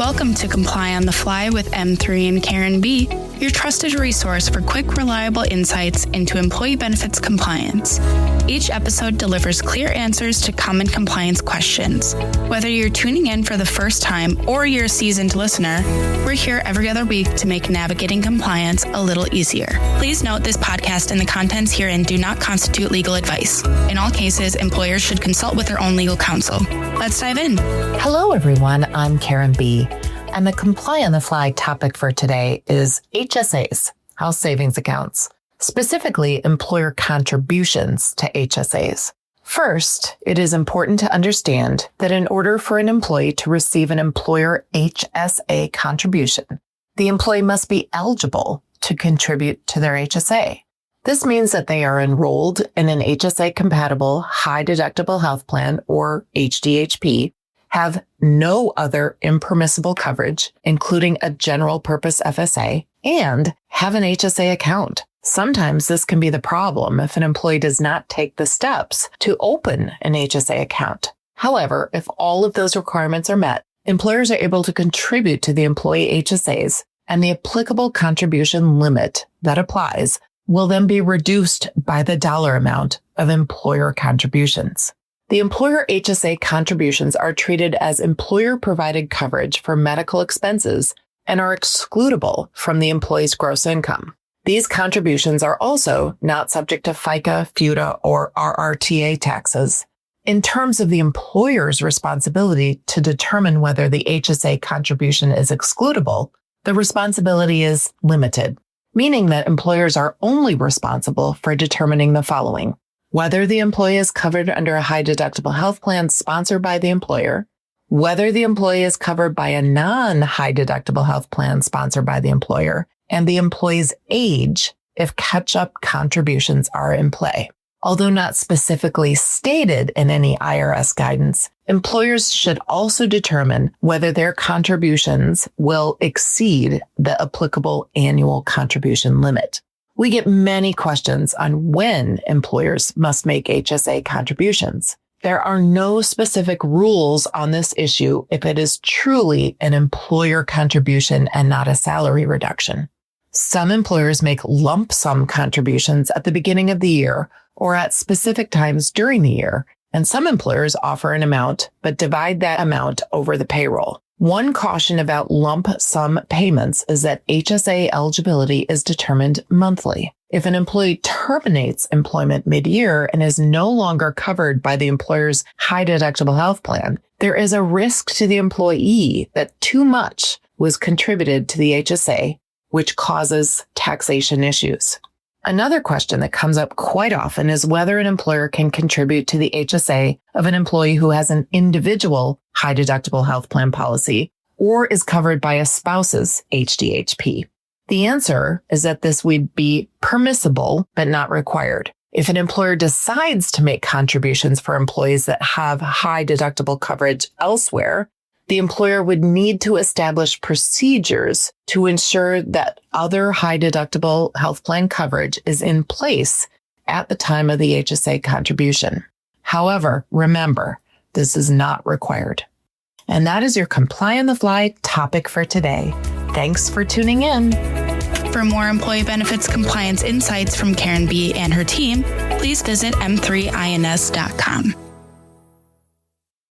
Welcome to Comply on the Fly with M3 and Karen B, your trusted resource for quick, reliable insights into employee benefits compliance. Each episode delivers clear answers to common compliance questions. Whether you're tuning in for the first time or you're a seasoned listener, we're here every other week to make navigating compliance a little easier. Please note this podcast and the contents herein do not constitute legal advice. In all cases, employers should consult with their own legal counsel. Let's dive in. Hello, everyone. I'm Karen B. And the Comply on the Fly topic for today is HSAs, house savings accounts, specifically employer contributions to HSAs. First, it is important to understand that in order for an employee to receive an employer HSA contribution, the employee must be eligible to contribute to their HSA. This means that they are enrolled in an HSA-compatible high-deductible health plan, or HDHP, have no other impermissible coverage, including a general-purpose FSA, and have an HSA account. Sometimes this can be the problem if an employee does not take the steps to open an HSA account. However, if all of those requirements are met, employers are able to contribute to the employee HSAs, and the applicable contribution limit that applies will then be reduced by the dollar amount of employer contributions. The employer HSA contributions are treated as employer-provided coverage for medical expenses and are excludable from the employee's gross income. These contributions are also not subject to FICA, FUTA, or RRTA taxes. In terms of the employer's responsibility to determine whether the HSA contribution is excludable, the responsibility is limited, meaning that employers are only responsible for determining the following: whether the employee is covered under a high-deductible health plan sponsored by the employer, whether the employee is covered by a non-high-deductible health plan sponsored by the employer, and the employee's age if catch-up contributions are in play. Although not specifically stated in any IRS guidance, employers should also determine whether their contributions will exceed the applicable annual contribution limit. We get many questions on when employers must make HSA contributions. There are no specific rules on this issue if it is truly an employer contribution and not a salary reduction. Some employers make lump sum contributions at the beginning of the year or at specific times during the year, and some employers offer an amount but divide that amount over the payroll. One caution about lump sum payments is that HSA eligibility is determined monthly. If an employee terminates employment mid-year and is no longer covered by the employer's high-deductible health plan, there is a risk to the employee that too much was contributed to the HSA, which causes taxation issues. Another question that comes up quite often is whether an employer can contribute to the HSA of an employee who has an individual high-deductible health plan policy or is covered by a spouse's HDHP. The answer is that this would be permissible but not required. If an employer decides to make contributions for employees that have high-deductible coverage elsewhere, the employer would need to establish procedures to ensure that other high-deductible health plan coverage is in place at the time of the HSA contribution. However, remember, this is not required. And that is your Comply on the Fly topic for today. Thanks for tuning in. For more employee benefits compliance insights from Karen B and her team, please visit m3ins.com.